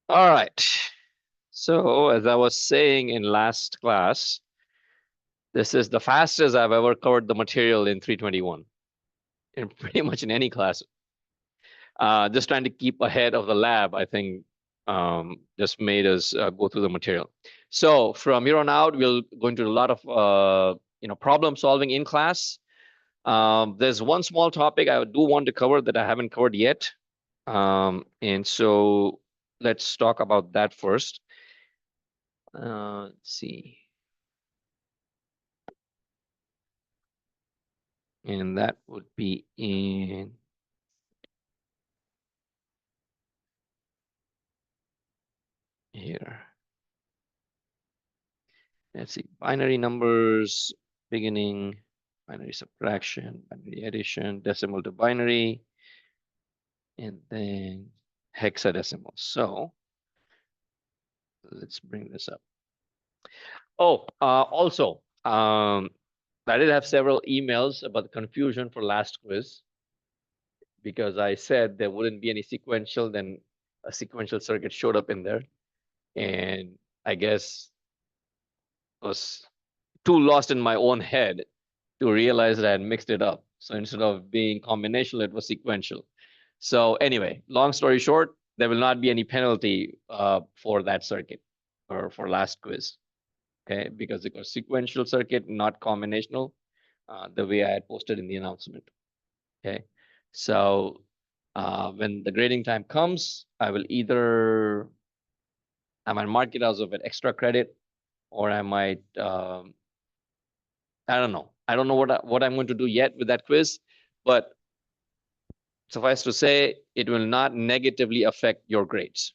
All right. So as I was saying in last class, this is the fastest I've ever covered the material in 321, in pretty much in any class. Just trying to keep ahead of the lab, I think, just made us go through the material. So from here on out, we'll go into a lot of problem solving in class. There's one small topic I do want to cover that I haven't covered yet, and so let's talk about that first. Let's see. And that would be in here. Let's see, binary numbers, beginning, binary subtraction, binary addition, decimal to binary, and then hexadecimal. So let's bring this up. Oh, also, I did have several emails about the confusion for last quiz because I said there wouldn't be any sequential, then a sequential circuit showed up in there. And I guess was too lost in my own head to realize that I had mixed it up. So instead of being combinational, it was sequential. So anyway, long story short, there will not be any penalty for that circuit or for last quiz, okay? Because it was sequential circuit, not combinational, the way I had posted in the announcement, okay? So when the grading time comes, I might mark it as of an extra credit, or I might I don't know. I don't know what I'm going to do yet with that quiz, but suffice to say, it will not negatively affect your grades.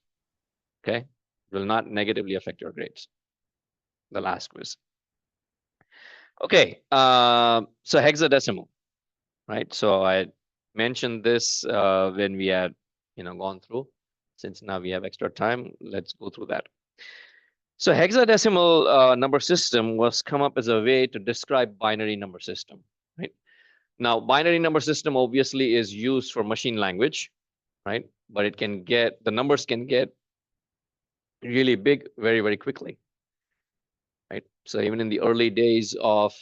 Okay, it will not negatively affect your grades. The last quiz. Okay, so hexadecimal, right? So I mentioned this when we had gone through. Since now we have extra time, let's go through that. So hexadecimal number system was come up as a way to describe binary number system, right? Now, binary number system obviously is used for machine language, right? But the numbers can get really big very, very quickly, right? So even in the early days of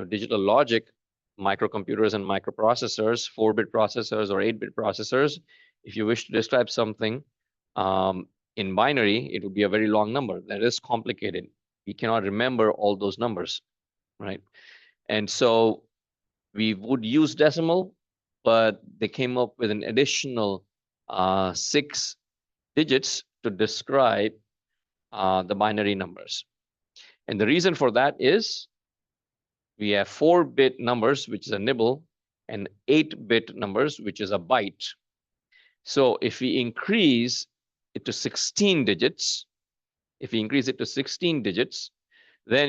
digital logic, microcomputers and microprocessors, 4-bit processors or 8-bit processors, if you wish to describe something in binary, it would be a very long number. That is complicated. We cannot remember all those numbers, right? And so we would use decimal, but they came up with an additional 6 digits to describe the binary numbers. And the reason for that is we have 4-bit numbers, which is a nibble, and 8-bit numbers, which is a byte. So if we increase it to 16 digits, then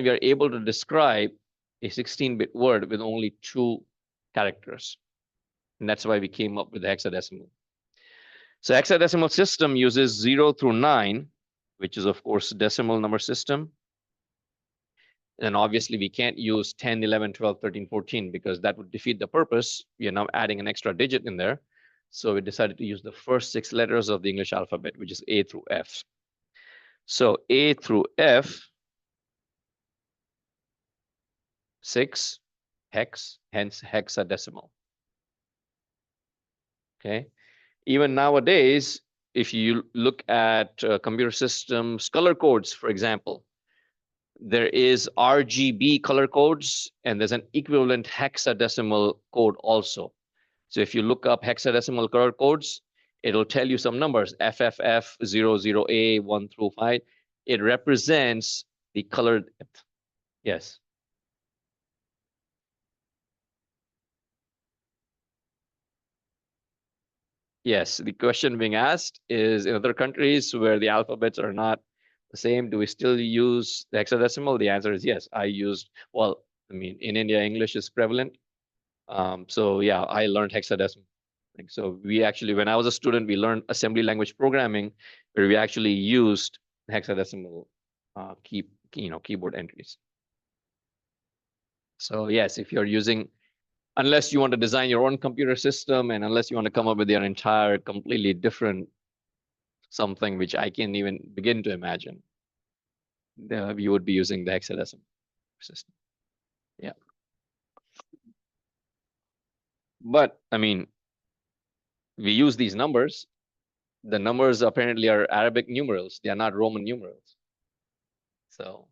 we are able to describe a 16-bit word with only 2 characters. And that's why we came up with the hexadecimal. So hexadecimal system uses 0 through 9, which is, of course, decimal number system. And obviously, we can't use 10, 11, 12, 13, 14, because that would defeat the purpose. We are now adding an extra digit in there. So we decided to use the first 6 letters of the English alphabet, which is A through F. So A through F, 6, hex, hence hexadecimal. Okay. Even nowadays, if you look at computer systems color codes, for example, there is RGB color codes, and there's an equivalent hexadecimal code also. So if you look up hexadecimal color codes, it'll tell you some numbers, FFF 00A 1 through 5. It represents the color. Yes. Yes, the question being asked is, in other countries where the alphabets are not the same, do we still use the hexadecimal? The answer is yes. In India, English is prevalent. So yeah, I learned hexadecimal. So we actually, when I was a student, we learned assembly language programming, where we actually used hexadecimal keyboard entries. So yes, if you're using, unless you want to design your own computer system, and unless you want to come up with your entire completely different something which I can't even begin to imagine, you would be using the hexadecimal system. Yeah. But I mean, we use these numbers. The numbers apparently are Arabic numerals. They are not Roman numerals. So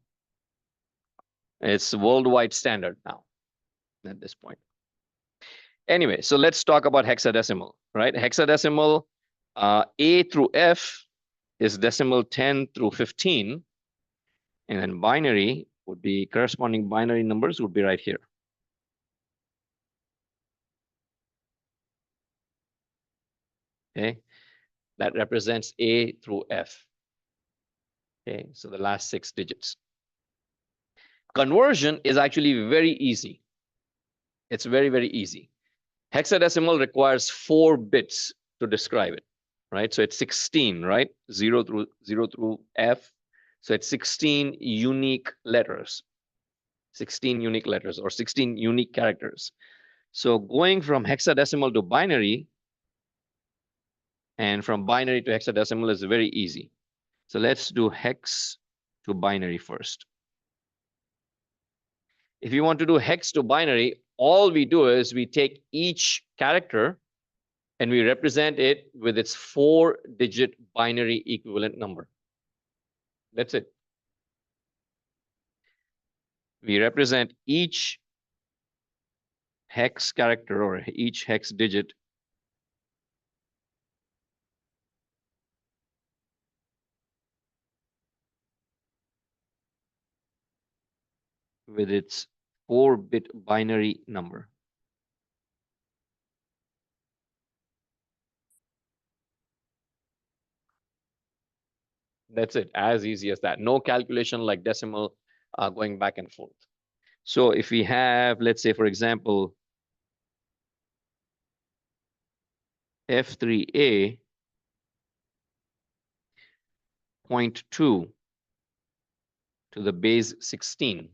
it's worldwide standard now at this point. Anyway, so let's talk about hexadecimal, right? Hexadecimal, A through F is decimal 10 through 15. And then binary would be, corresponding binary numbers would be right here. Okay, that represents A through F. Okay, so the last 6 digits. Conversion is actually very easy. It's very, very easy. Hexadecimal requires 4 bits to describe it, right? So it's 16, right? 0 through F. So it's 16 unique letters. 16 unique letters or 16 unique characters. So going from hexadecimal to binary and from binary to hexadecimal is very easy. So let's do hex to binary first. If you want to do hex to binary, all we do is we take each character and we represent it with its 4-digit binary equivalent number. That's it. We represent each hex character or each hex digit with its 4-bit binary number. That's it, as easy as that. No calculation like decimal going back and forth. So if we have, let's say, for example, F3A 0.2 to the base 16.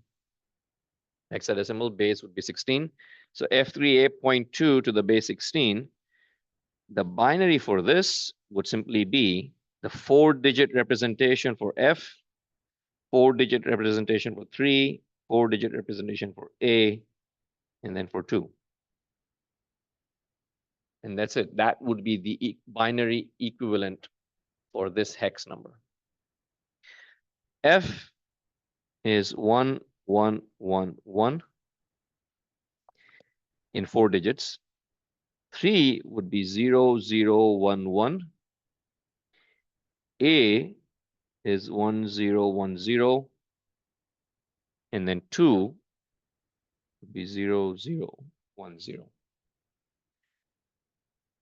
Hexadecimal base would be 16. So F3A 0.2 to the base 16. The binary for this would simply be the 4-digit representation for F, 4-digit representation for 3, 4-digit representation for A, and then for 2. And that's it. That would be the binary equivalent for this hex number. F is 1, 1, 1, 1 in 4 digits. 3 would be 0, 0, 1, 1. A is 1, 0, 1, 0. And then 2 would be 0, 0, 1, 0.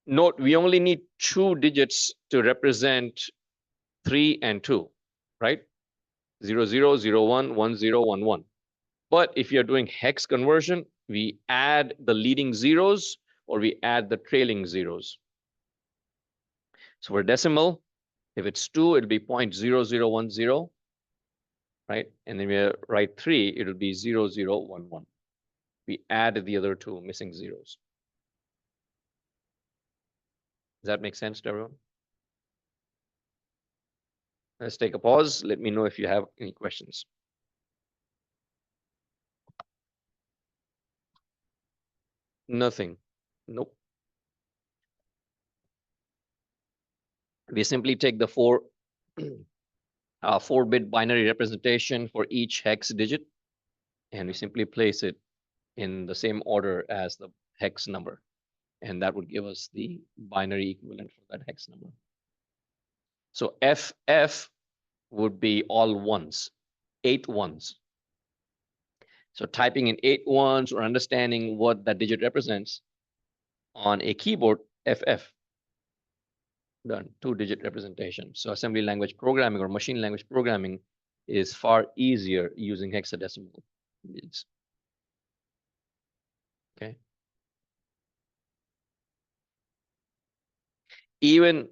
Note, we only need 2 digits to represent 3 and 2, right? 0, 0, 0, 1, 1, 0, 1, 1. But if you're doing hex conversion, we add the leading zeros or we add the trailing zeros. So for decimal, if it's 2, it'll be 0.0010, right? And then we write 3, it'll be 0011. We add the other 2 missing zeros. Does that make sense to everyone? Let's take a pause. Let me know if you have any questions. Nothing. Nope. We simply take the 4-bit binary representation for each hex digit, and we simply place it in the same order as the hex number. And that would give us the binary equivalent for that hex number. So FF would be all ones, 8 ones. So typing in 8 ones or understanding what that digit represents on a keyboard, FF. Done, 2-digit representation. So assembly language programming or machine language programming is far easier using hexadecimal digits. Okay. Even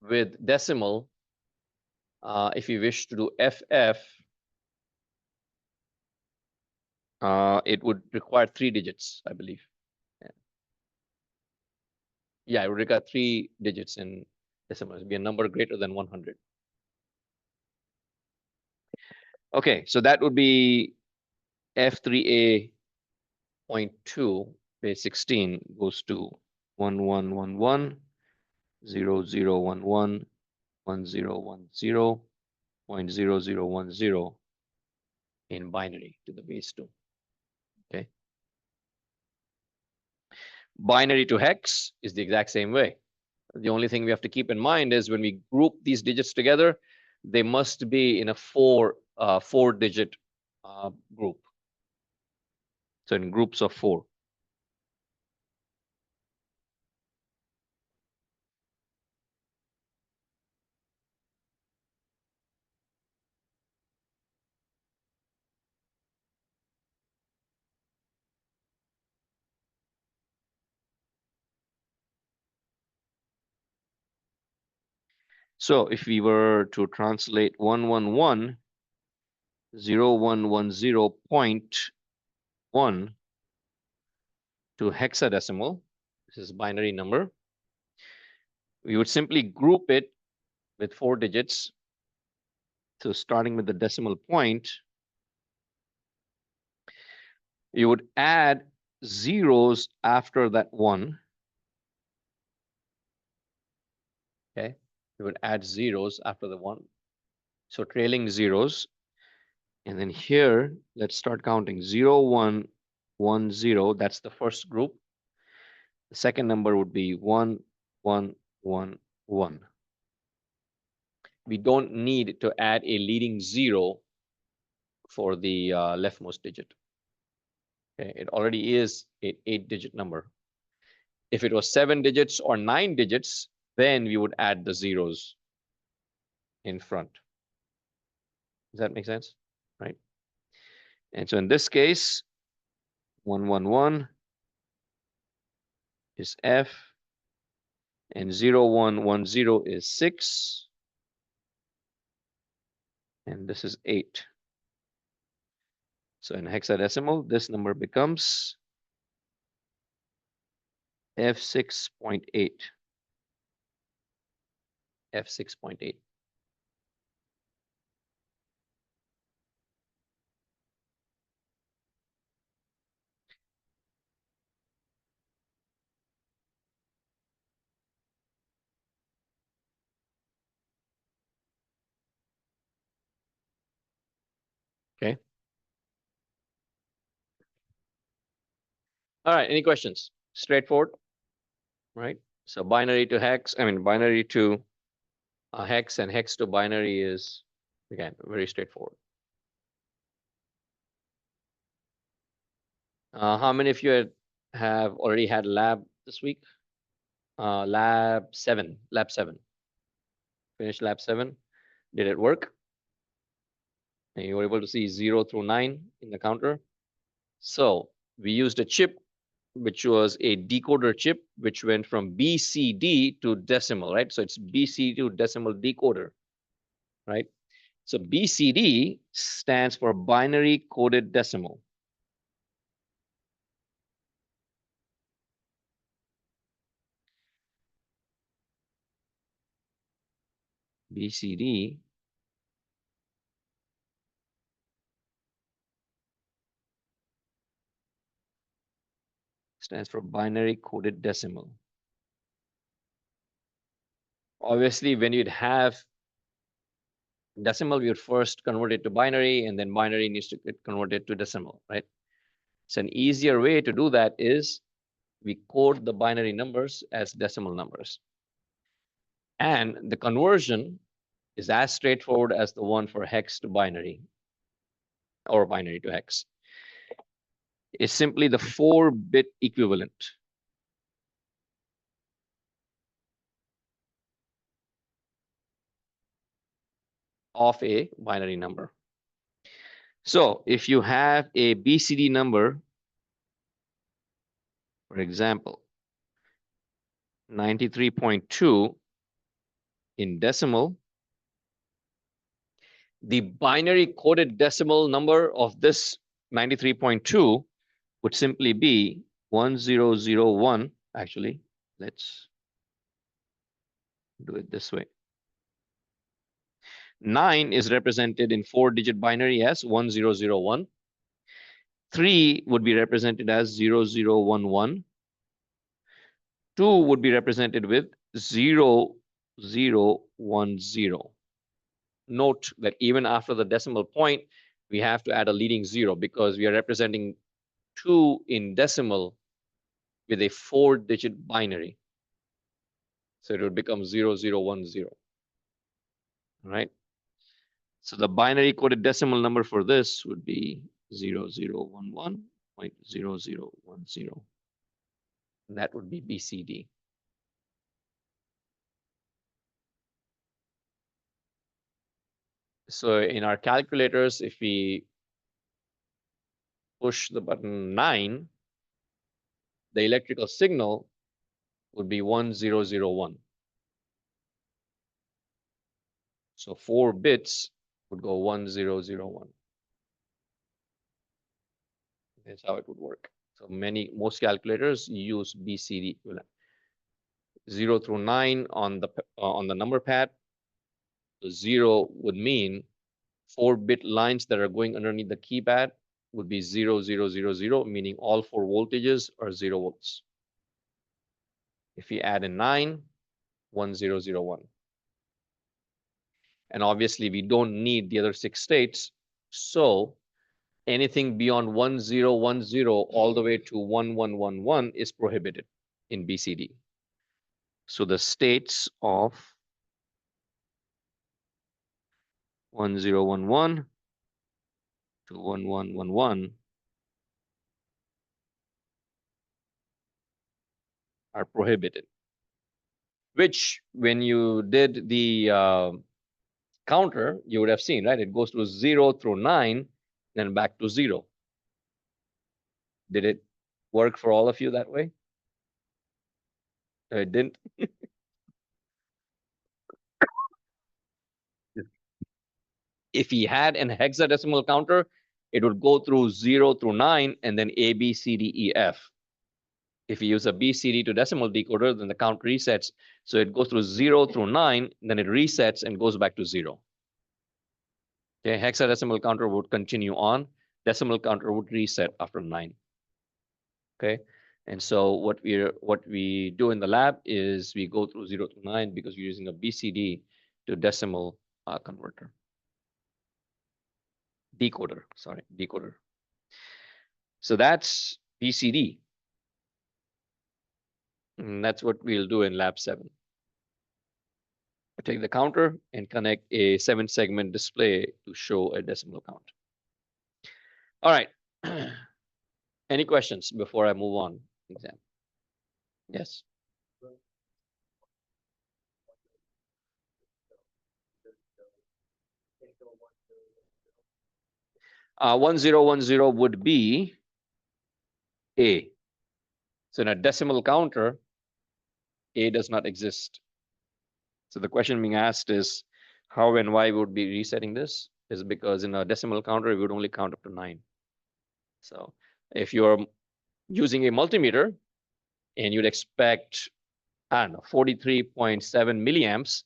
with decimal, if you wish to do FF, it would require 3 digits, I believe. Yeah, it would require 3 digits in decimal. It would be a number greater than 100. Okay, so that would be F3A 0.2 base 16 goes to 1111 0011 1010 0.0010 in binary to the base 2. Okay. Binary to hex is the exact same way. The only thing we have to keep in mind is when we group these digits together, they must be in a four-digit group. So in groups of 4. So if we were to translate 111 0110.1 to hexadecimal, this is binary number, we would simply group it with 4 digits. So starting with the decimal point, you would add zeros after that 1. Okay, you would add zeros after the 1. So trailing zeros. And then here, let's start counting 0, 1, 1, 0. That's the first group. The second number would be 1, 1, 1, 1. We don't need to add a leading 0 for the leftmost digit. Okay, it already is an 8-digit number. If it was 7 digits or 9 digits, then we would add the zeros in front. Does that make sense? Right? And so in this case, 111 is F, and 0110 is 6, and this is 8. So in hexadecimal, this number becomes F6.8. F6.8. Okay. All right, any questions? Straightforward, right? So binary to hex, binary to hex and hex to binary is, again, very straightforward. How many of you have already had lab this week? Lab 7. Finished lab 7. Did it work? And you were able to see 0 through 9 in the counter. So we used a chip, which was a decoder chip, which went from BCD to decimal, right? So it's BCD to decimal decoder, right? So BCD stands for binary coded decimal. BCD stands for binary coded decimal. Obviously, when you'd have decimal, we would first convert it to binary, and then binary needs to get converted to decimal, right? So an easier way to do that is we code the binary numbers as decimal numbers. And the conversion is as straightforward as the one for hex to binary or binary to hex. It's simply the 4-bit equivalent of a binary number. So if you have a BCD number, for example, 93.2 in decimal, the binary coded decimal number of this 93.2 would simply be 1001. Actually, let's Do it this way. 9 is represented in 4-digit binary as 1001. 3 would be represented as 0011. 2 would be represented with 0010. Note that even after the decimal point, we have to add a leading 0 because we are representing 2 in decimal with a 4-digit binary. So it would become 0010. Right? So the binary coded decimal number for this would be 0011.0010. And that would be BCD. So in our calculators, if we push the button 9, the electrical signal would be 1001. So 4 bits would go 1001. That's how it would work. So most calculators use BCD equivalent. 0 through 9 on the number pad. So 0 would mean 4-bit lines that are going underneath the keypad would be 0000, meaning all 4 voltages are 0 volts. If we add in 9, 1001. And obviously, we don't need the other 6 states. So anything beyond 1010 all the way to 1111 is prohibited in BCD. So the states of 1011 to 1111 are prohibited. Which, when you did the counter, you would have seen, right? It goes through 0 through 9, then back to 0. Did it work for all of you that way? It didn't. If he had an hexadecimal counter, it would go through 0 through 9 and then A, B, C, D, E, F. If you use a BCD to decimal decoder, then the count resets. So it goes through 0 through 9, then it resets and goes back to 0. Okay, hexadecimal counter would continue on. Decimal counter would reset after 9. Okay, and so what we do in the lab is we go through 0 to 9 because we're using a BCD to decimal converter. Decoder, sorry, decoder. So that's BCD. And that's what we'll do in lab 7. I take the counter and connect a 7-segment display to show a decimal count. All right. Any questions before I move on? Exam. Yes. 1010 would be A. So in a decimal counter, A does not exist. So the question being asked is how and why we would be resetting this is because in a decimal counter, we would only count up to 9. So if you're using a multimeter and you'd expect, I don't know, 43.7 milliamps,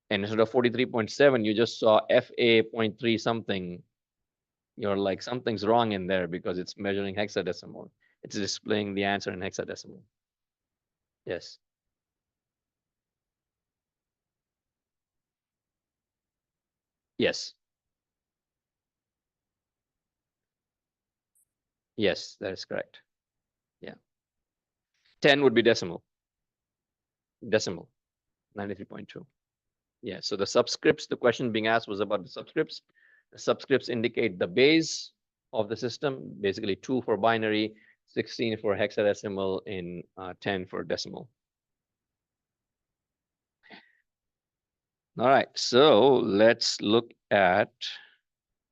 and instead of 43.7, you just saw FA 0.3 something, you're like, something's wrong in there because it's measuring hexadecimal. It's displaying the answer in hexadecimal. Yes. Yes. Yes, that is correct. Yeah. 10 would be decimal. Decimal, 93.2. Yeah, so the subscripts, the question being asked was about the subscripts. The subscripts indicate the base of the system, basically 2 for binary, 16 for hexadecimal, and 10 for decimal. All right, so let's look at,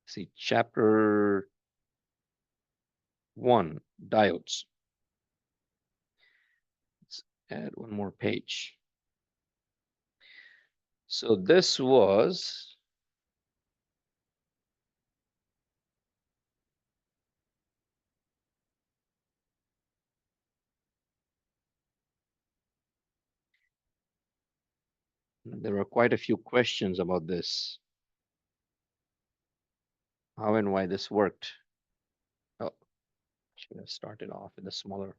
see, chapter 1, diodes. Let's add one more page. So this was There were quite a few questions about this. How and why this worked. Oh, should have started off with a smaller.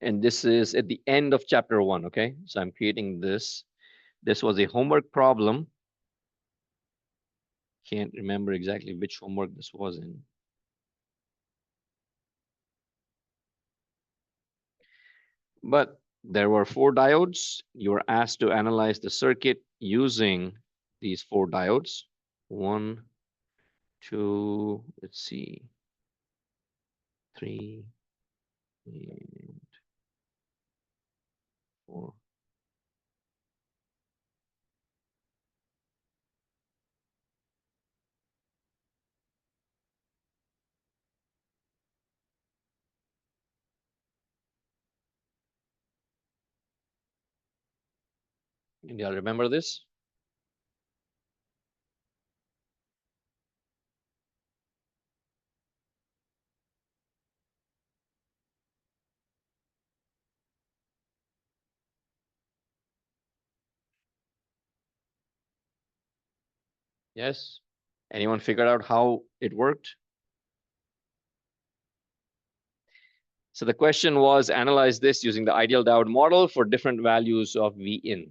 And this is at the end of chapter 1, okay? So I'm creating this. This was a homework problem. Can't remember exactly which homework this was in. But there were 4 diodes. You were asked to analyze the circuit using these 4 diodes. 1, 2, let's see, 3, and 4. Do y'all remember this? Yes? Anyone figured out how it worked? So the question was, analyze this using the ideal diode model for different values of V in.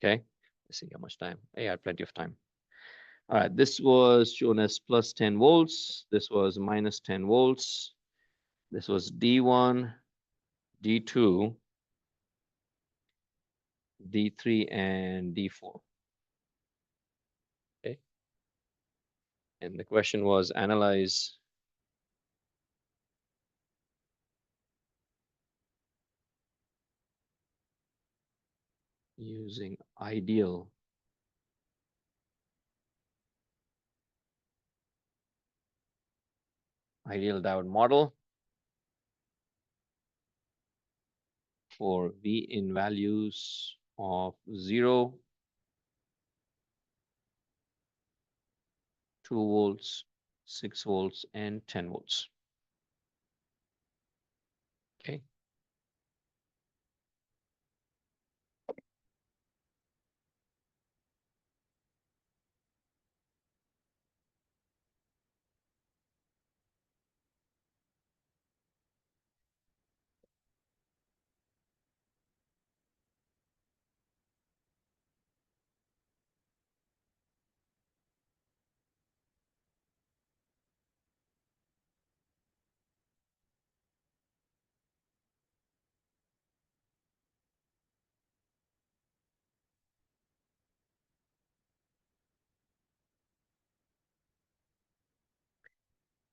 Okay, let's see how much time. I had plenty of time. All right, this was shown as plus 10 volts. This was minus 10 volts. This was D1, D2, D3, and D4. Okay. And the question was, analyze using ideal diode model for V in values of 0, 2 volts, 6 volts, and 10 volts. Okay.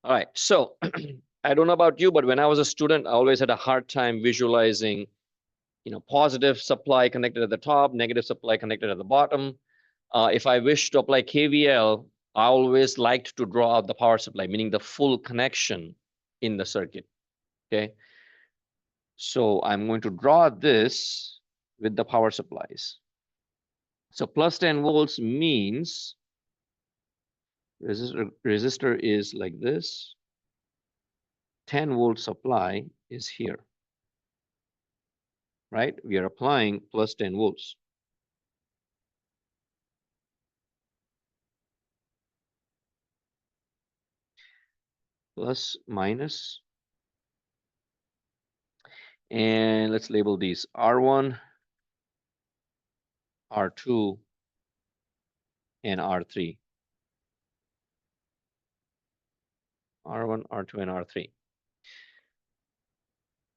All right. So I don't know about you, but when I was a student, I always had a hard time visualizing, positive supply connected at the top, negative supply connected at the bottom. If I wish to apply KVL, I always liked to draw out the power supply, meaning the full connection in the circuit. Okay. So I'm going to draw this with the power supplies. So plus 10 volts means resistor is like this. 10 volt supply is here, right? We are applying plus 10 volts. Plus, minus. And let's label these R1, R2, and R3. R1, R2, and R3.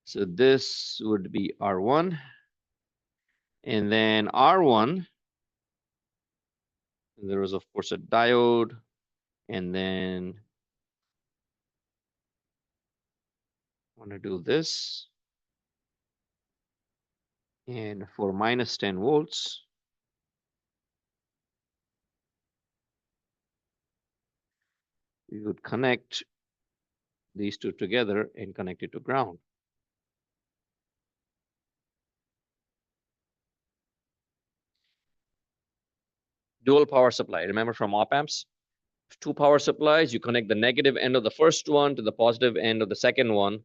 So this would be R1. And then R1, there was, of course, a diode. And then I want to do this. And for minus 10 volts, we would connect these two together and connect it to ground. Dual power supply. Remember from op amps? 2 power supplies, you connect the negative end of the first one to the positive end of the second one,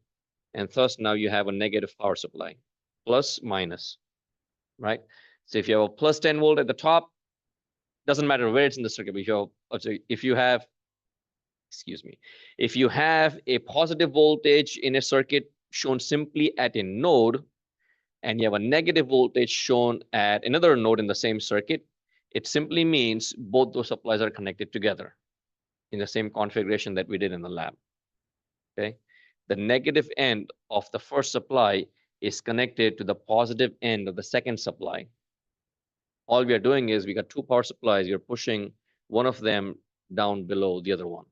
And thus now you have a negative power supply, plus minus, right? So if you have a plus 10 volt at the top, doesn't matter where it's in the circuit, but if you have, excuse me, if you have a positive voltage in a circuit shown simply at a node, and you have a negative voltage shown at another node in the same circuit, it simply means both those supplies are connected together in the same configuration that we did in the lab. Okay, the negative end of the first supply is connected to the positive end of the second supply. All we are doing is we got two power supplies, you're pushing one of them down below the other one.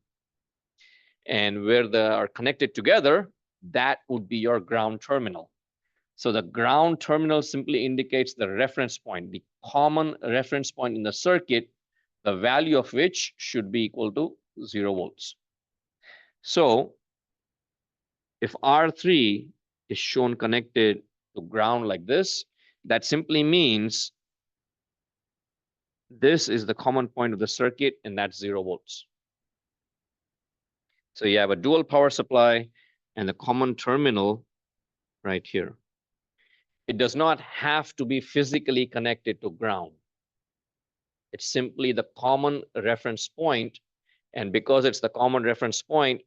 And where they are connected together, that would be your ground terminal. So the ground terminal simply indicates the reference point, the common reference point in the circuit, the value of which should be equal to 0 volts. So if R3 is shown connected to ground like this, that simply means this is the common point of the circuit, and that's 0 volts. So you have a dual power supply and the common terminal right here. It does not have to be physically connected to ground. It's simply the common reference point. And because it's the common reference point,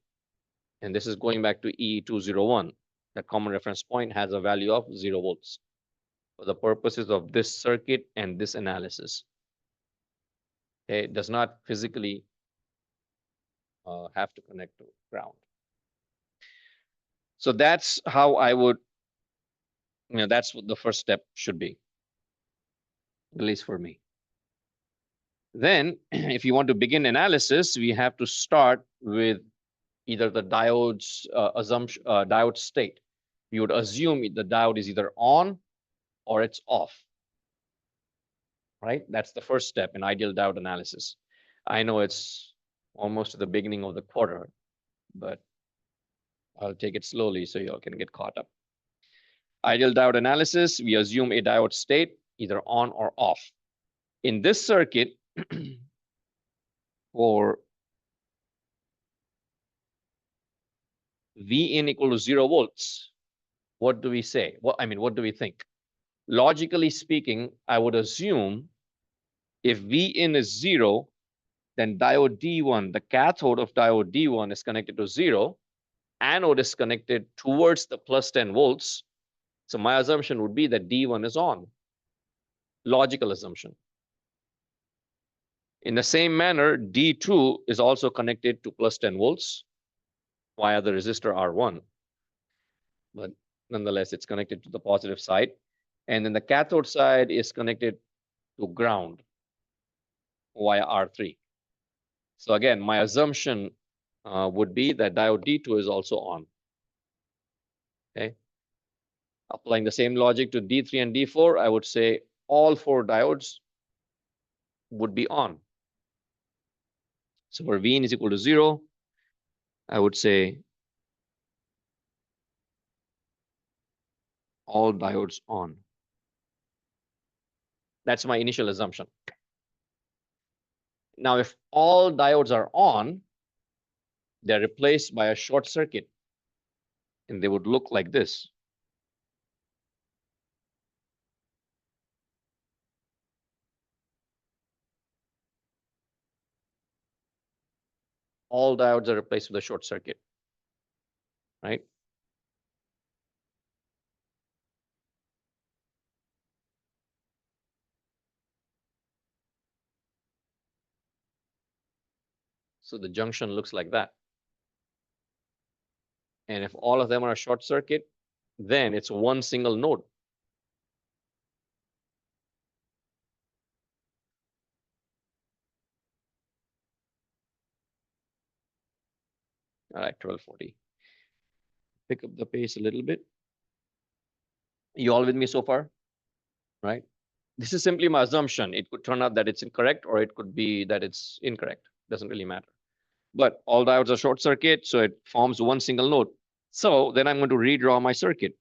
and this is going back to E201, that common reference point has a value of 0 volts for the purposes of this circuit and this analysis. Okay, it does not physically have to connect to ground. So that's how I would, that's what the first step should be, at least for me. Then, if you want to begin analysis, we have to start with either the diode's assumption, diode state. We would assume the diode is either on or it's off, right? That's the first step in ideal diode analysis. I know it's almost at the beginning of the quarter, but I'll take it slowly so y'all can get caught up. Ideal diode analysis, we assume a diode state either on or off. In this circuit, for V in equal to 0 volts, what do we say? What do we think? Logically speaking, I would assume if V in is 0, then diode D1, the cathode of diode D1 is connected to 0, anode is connected towards the plus 10 volts. So my assumption would be that D1 is on. Logical assumption. In the same manner, D2 is also connected to plus 10 volts via the resistor R1. But nonetheless, it's connected to the positive side. And then the cathode side is connected to ground via R3. So again, my assumption would be that diode D2 is also on. Okay. Applying the same logic to D3 and D4, I would say all 4 diodes would be on. So for Vin is equal to 0, I would say all diodes on. That's my initial assumption. Now, if all diodes are on, they're replaced by a short circuit, and they would look like this. All diodes are replaced with a short circuit, right? So the junction looks like that. And if all of them are a short circuit, then it's one single node. All right, 1240. Pick up the pace a little bit. You all with me so far? Right? This is simply my assumption. It could turn out that it's incorrect, or it could be that it's incorrect. Doesn't really matter. But all diodes are short circuit, so it forms one single node. So then I'm going to redraw my circuit.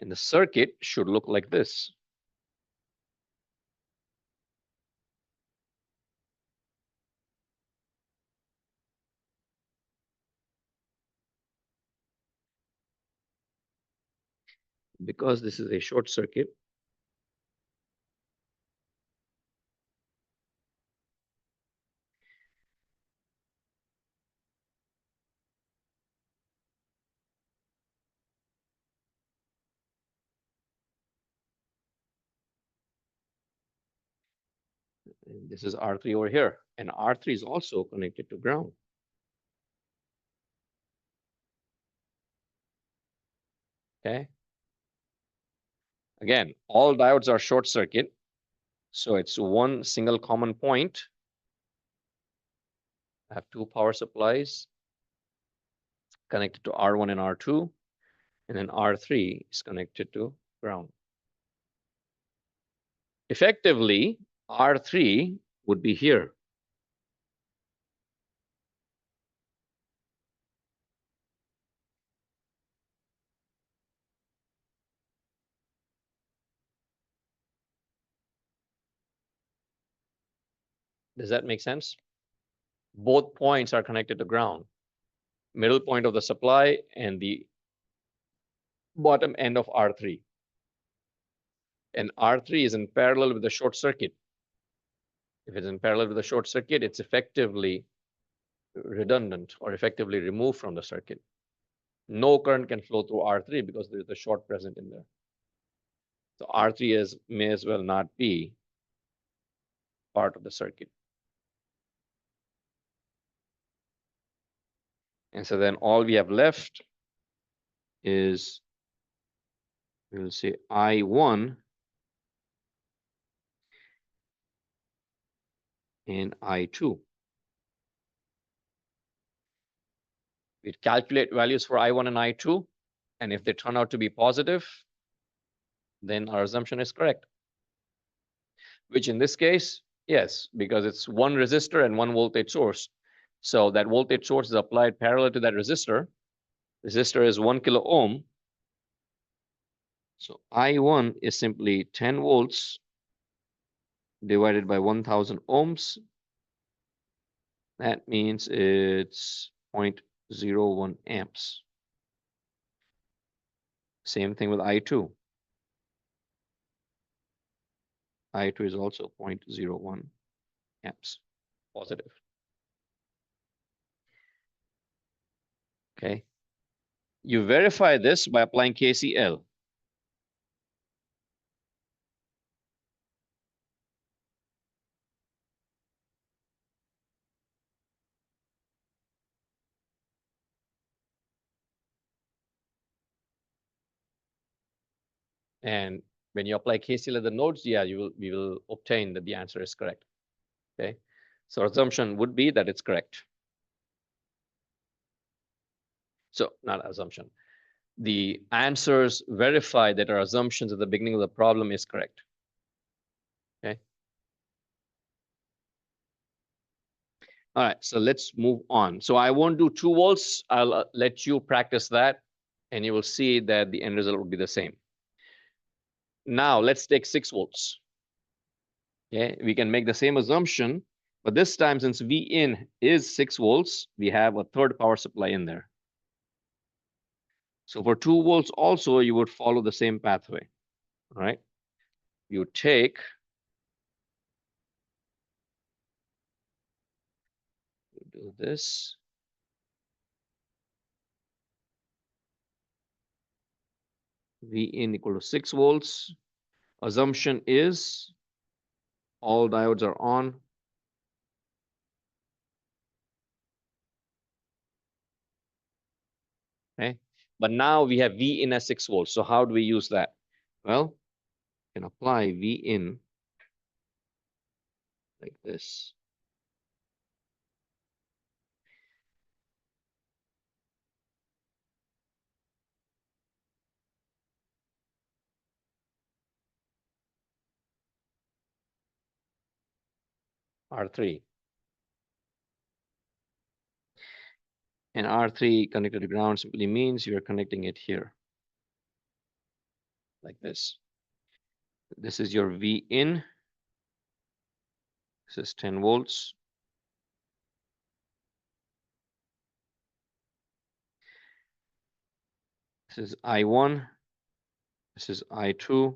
And the circuit should look like this. Because this is a short circuit, and this is R3 over here, and R3 is also connected to ground. Okay. Again, all diodes are short circuit, so it's one single common point. I have two power supplies connected to R1 and R2, and then R3 is connected to ground. Effectively, R3 would be here. Does that make sense? Both points are connected to ground. Middle point of the supply and the bottom end of R3. And R3 is in parallel with the short circuit. If it's in parallel with the short circuit, it's effectively redundant or effectively removed from the circuit. No current can flow through R3 because there's a short present in there. So R3 may as well not be part of the circuit. And so then all we have left is, we'll say I1 and I2. We calculate values for I1 and I2, and if they turn out to be positive, then our assumption is correct. Which in this case, yes, because it's one resistor and one voltage source. So that voltage source is applied parallel to that resistor. Resistor is 1 kilo ohm. So I1 is simply 10 volts divided by 1000 ohms. That means it's 0.01 amps. Same thing with I2. I2 is also 0.01 amps, positive. Okay. You verify this by applying KCL. And when you apply KCL at the nodes, yeah, we will obtain that the answer is correct. Okay. So assumption would be that it's correct. So not assumption. The answers verify that our assumptions at the beginning of the problem is correct. Okay. All right, so let's move on. So I won't do 2 volts. I'll let you practice that, and you will see that the end result will be the same. Now let's take 6 volts. Okay, we can make the same assumption, but this time, since V in is 6 volts, we have a third power supply in there. So for 2 volts also, you would follow the same pathway. All right, you take do this. V in equal to 6 volts. Assumption is all diodes are on. Okay, but now we have V in as 6 volts. So how do we use that? Well, you can apply V in like this. R3. And R3 connected to ground simply means you're connecting it here. like this. This is your V in. This is 10 volts. This is I1. This is I2.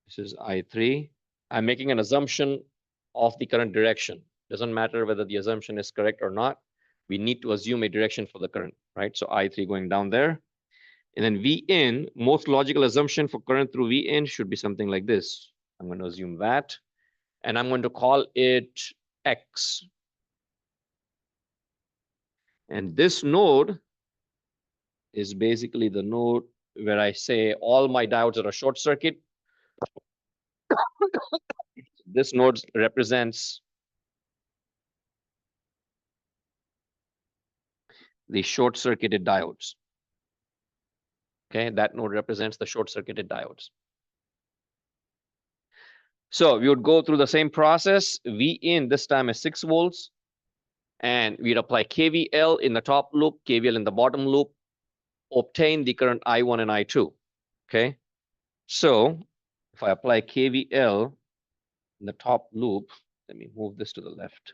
This is I3. I'm making an assumption of the current direction. Doesn't matter whether the assumption is correct or not. We need to assume a direction for the current, right? So I3 going down there. And then V in, most logical assumption for current through V in should be something like this. I'm going to assume that. And I'm going to call it X. And this node is basically the node where I say all my diodes are a short circuit. This node represents the short circuited diodes. Okay, that node represents the short circuited diodes. So we would go through the same process. V in this time is 6 volts. And we'd apply KVL in the top loop, KVL in the bottom loop, obtain the current I1 and I2. Okay, so if I apply KVL in the top loop, let me move this to the left.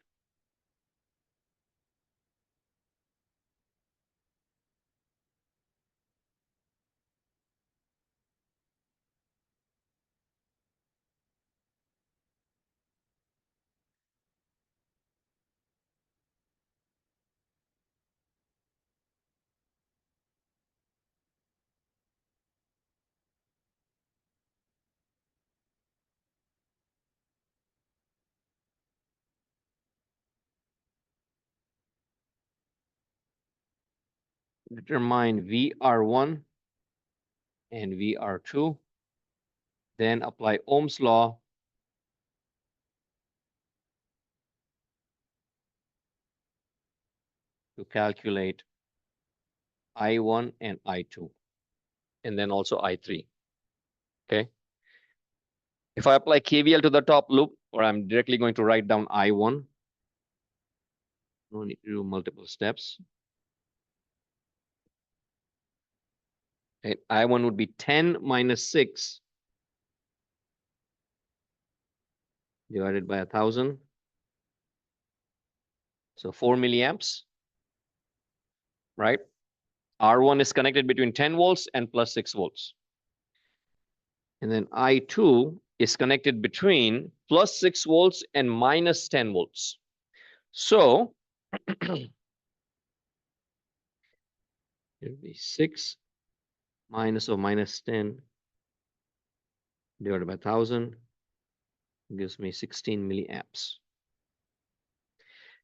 Determine VR1 and VR2. Then apply Ohm's law to calculate I1 and I2, and then also I3. Okay. If I apply KVL to the top loop, or I'm directly going to write down I1, no need to do multiple steps. Okay. I1 would be 10 minus 6 divided by 1,000. So 4 milliamps, right? R1 is connected between 10 volts and plus 6 volts. And then I2 is connected between plus 6 volts and minus 10 volts. So it would be 6 minus or minus 10 divided by 1,000 gives me 16 milliamps.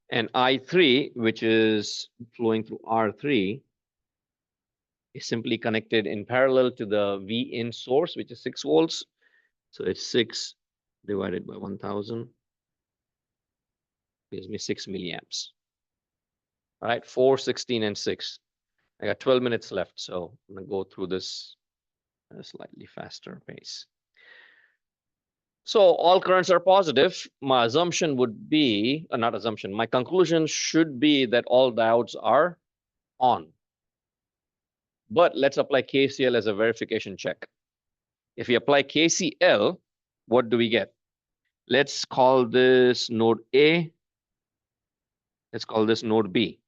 And I3, which is flowing through R3, is simply connected in parallel to the V in source, which is 6 volts. So it's 6 divided by 1,000 gives me 6 milliamps. All right, 4, 16, and 6. I got 12 minutes left, so I'm going to go through this at a slightly faster pace. So all currents are positive. My assumption would be, not assumption, my conclusion should be that all diodes are on. But let's apply KCL as a verification check. If we apply KCL, what do we get? Let's call this node A. Let's call this node B.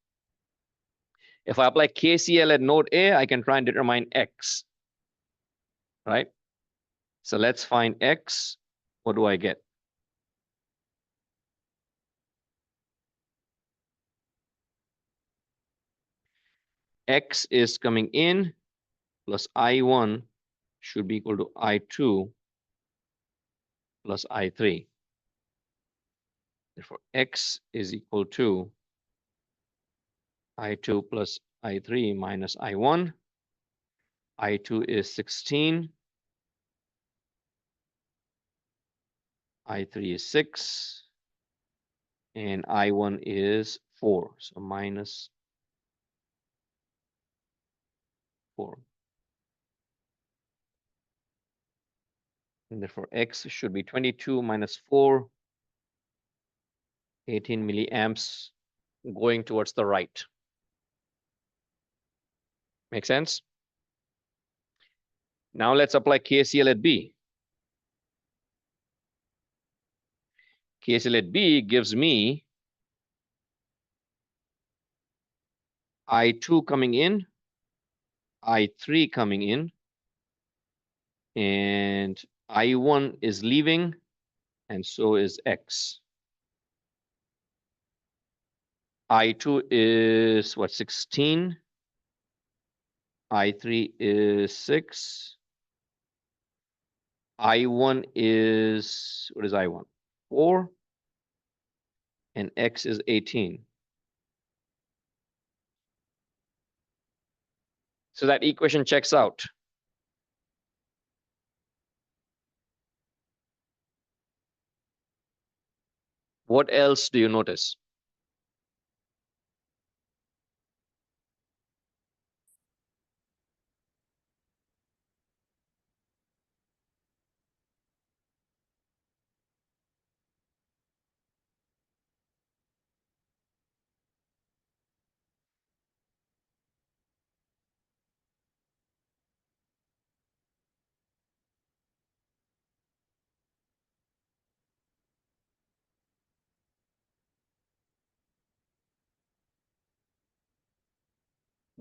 If I apply KCL at node A, I can try and determine X, right? So let's find X. What do I get? X is coming in plus I1 should be equal to I2 plus I3. Therefore, X is equal to I2 plus I3 minus I1. I2 is 16. I3 is 6. And I1 is 4. So minus 4. And therefore, X should be 22 minus 4, 18 milliamps going towards the right. Make sense? Now let's apply KCL at B. KCL at B gives me I2 coming in, I3 coming in, and I1 is leaving, and so is X. I2 is what, 16? I3 is 6. I1 is, what is I1? 4. And X is 18. So that equation checks out. What else do you notice?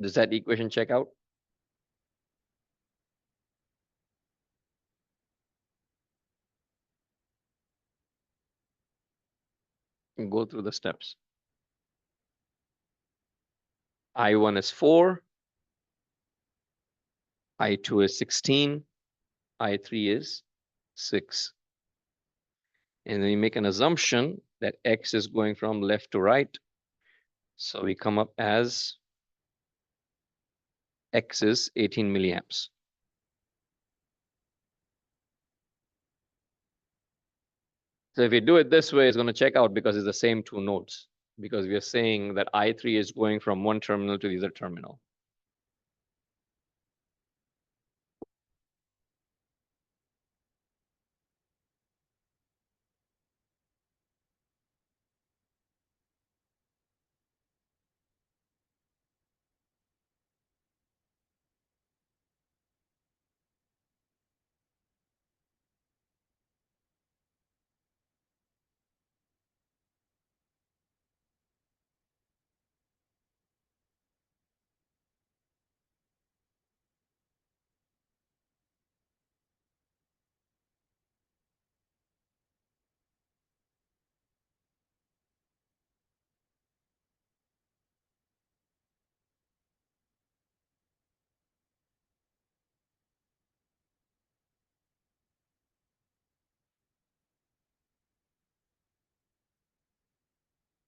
Does that equation check out? Go through the steps. I1 is 4. I2 is 16. I3 is 6. And then you make an assumption that X is going from left to right. So we come up as X is 18 milliamps. So if you do it this way, it's going to check out because it's the same two nodes. Because we are saying that I3 is going from one terminal to the other terminal.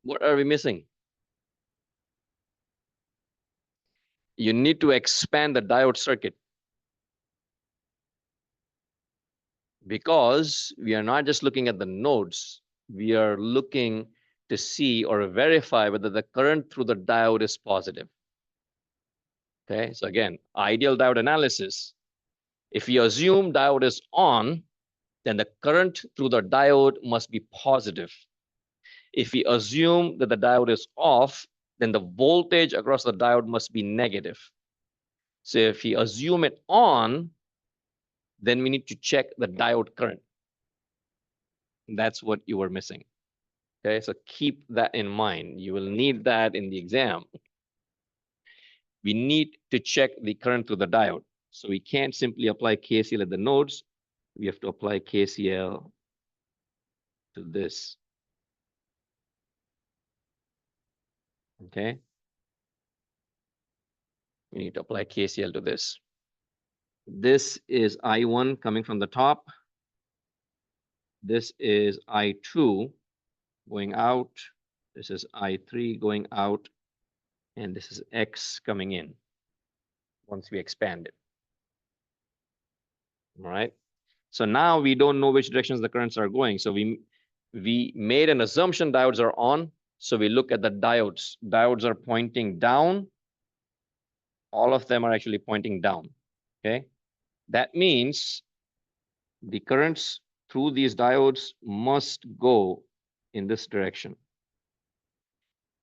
What are we missing? You need to expand the diode circuit. Because we are not just looking at the nodes, we are looking to see or verify whether the current through the diode is positive. Okay, so again, ideal diode analysis. If we assume diode is on, then the current through the diode must be positive. If we assume that the diode is off, then the voltage across the diode must be negative. So if we assume it on, then we need to check the diode current. That's what you were missing. Okay, so keep that in mind. You will need that in the exam. We need to check the current through the diode. So we can't simply apply KCL at the nodes. We have to apply KCL to this. Okay. We need to apply KCL to this. This is I1 coming from the top. This is I2 going out. This is I3 going out. And this is X coming in once we expand it. All right. So now we don't know which directions the currents are going. So we made an assumption diodes are on. So we look at the diodes. Diodes are pointing down. All of them are actually pointing down. Okay. That means the currents through these diodes must go in this direction.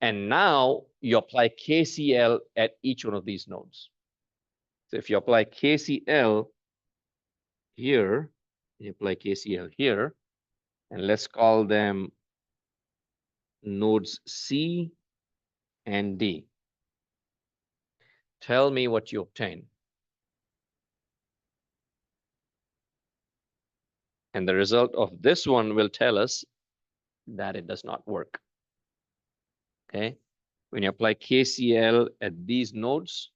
And now you apply KCL at each one of these nodes. So if you apply KCL here, you apply KCL here, and let's call them nodes C and D. Tell me what you obtain. And the result of this one will tell us that it does not work. Okay. When you apply KCL at these nodes,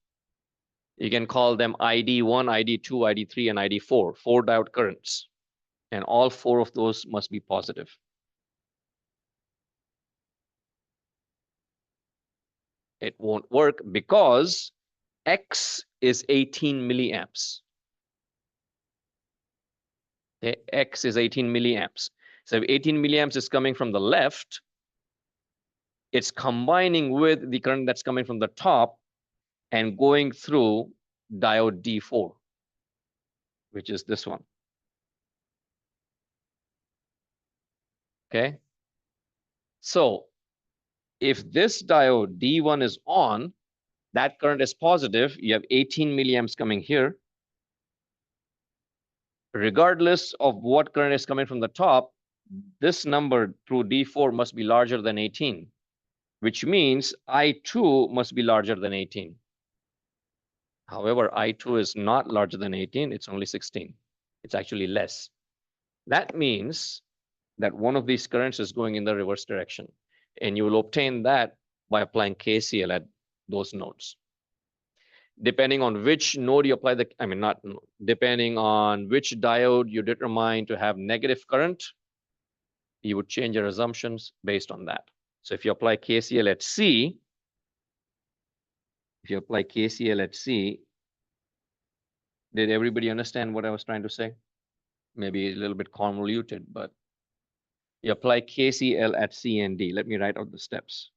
you can call them ID1, ID2, ID3, and ID4, 4 diode currents. And all 4 of those must be positive. It won't work because X is 18 milliamps. Okay, X is 18 milliamps. So if 18 milliamps is coming from the left, it's combining with the current that's coming from the top and going through diode D4, which is this one. Okay. So if this diode D1 is on, that current is positive. You have 18 milliamps coming here. Regardless of what current is coming from the top, this number through D4 must be larger than 18, which means I2 must be larger than 18. However, I2 is not larger than 18, it's only 16. It's actually less. That means that one of these currents is going in the reverse direction. And you will obtain that by applying KCL at those nodes. Depending on which node you apply depending on which diode you determine to have negative current, you would change your assumptions based on that. So if you apply KCL at C, did everybody understand what I was trying to say? Maybe a little bit convoluted, but you apply KCL at C and D. Let me write out the steps.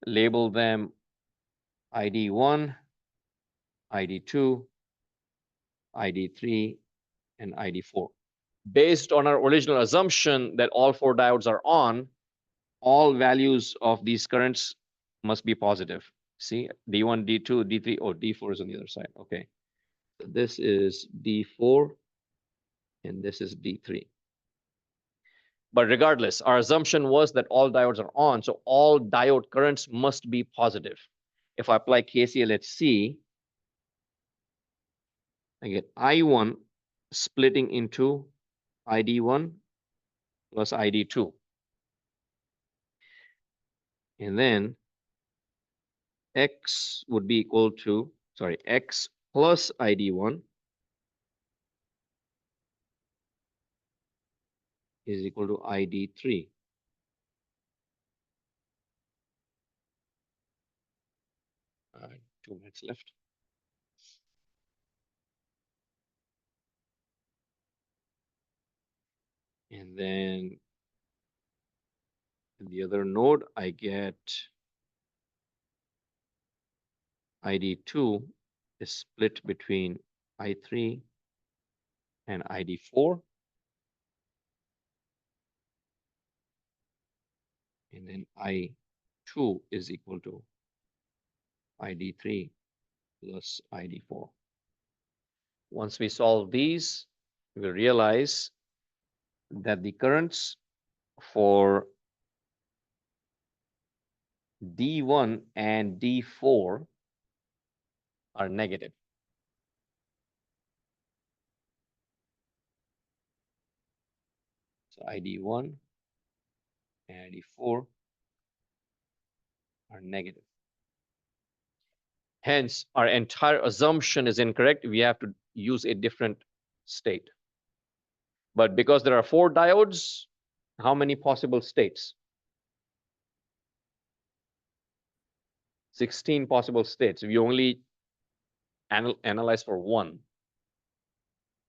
Label them ID1, ID2, ID3, and ID4. Based on our original assumption that all 4 diodes are on, all values of these currents must be positive. See, D1, D2, D3, oh, D4 is on the other side. Okay. So this is D4, and this is D3. But regardless, our assumption was that all diodes are on, so all diode currents must be positive. If I apply KCL at C, I get I1 splitting into ID1 plus ID2. And then X would be equal to, X plus ID1 is equal to ID3. All right, 2 minutes left. And then in the other node, I get ID2 is split between I3 and ID4. And then I2 is equal to ID3 plus ID4. Once we solve these, we'll realize that the currents for D1 and D4 are negative. So ID1 and ID4 are negative. Hence, our entire assumption is incorrect. We have to use a different state. But because there are 4 diodes, how many possible states? 16 possible states. We only analyze for 1,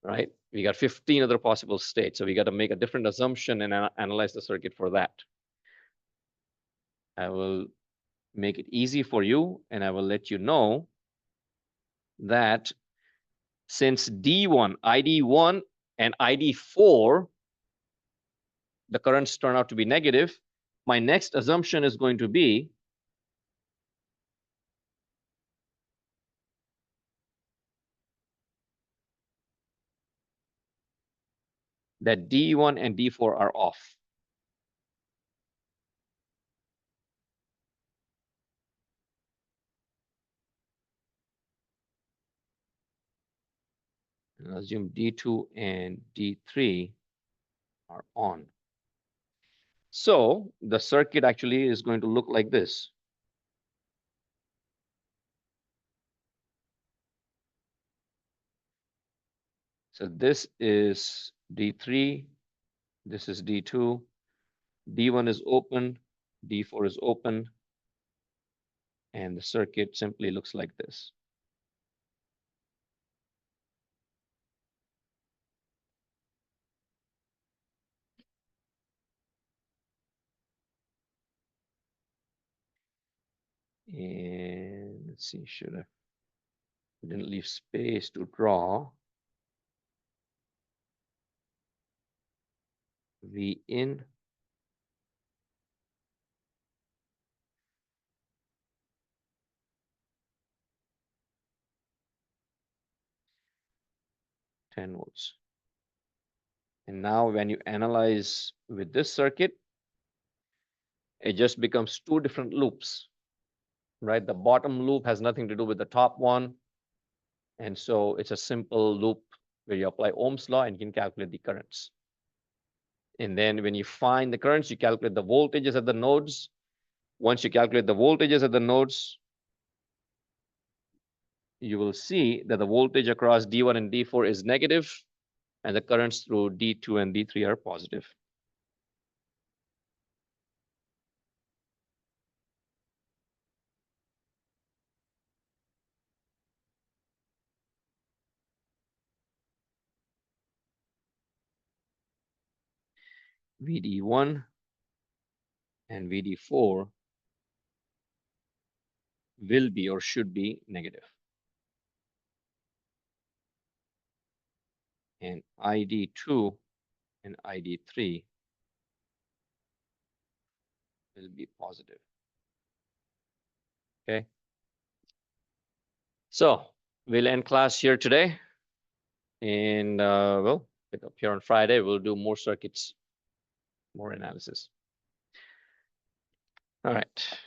right? We got 15 other possible states. So we got to make a different assumption and analyze the circuit for that. I will make it easy for you, and I will let you know that since D1, ID1, and ID4, the currents turn out to be negative, my next assumption is going to be that D1 and D4 are off. And assume D2 and D3 are on. So the circuit actually is going to look like this. So this is D3, this is D2, D1 is open, D4 is open, and the circuit simply looks like this. And let's see, didn't leave space to draw. V in, $10. And now when you analyze with this circuit, it just becomes two different loops, right? The bottom loop has nothing to do with the top one. And so it's a simple loop where you apply Ohm's law and you can calculate the currents. And then when you find the currents, you calculate the voltages at the nodes. Once you calculate the voltages at the nodes, you will see that the voltage across D1 and D4 is negative, and the currents through D2 and D3 are positive. VD1 and VD4 will be or should be negative. And ID2 and ID3 will be positive. Okay. So we'll end class here today. And we'll pick up here on Friday. We'll do more circuits, more analysis. All right.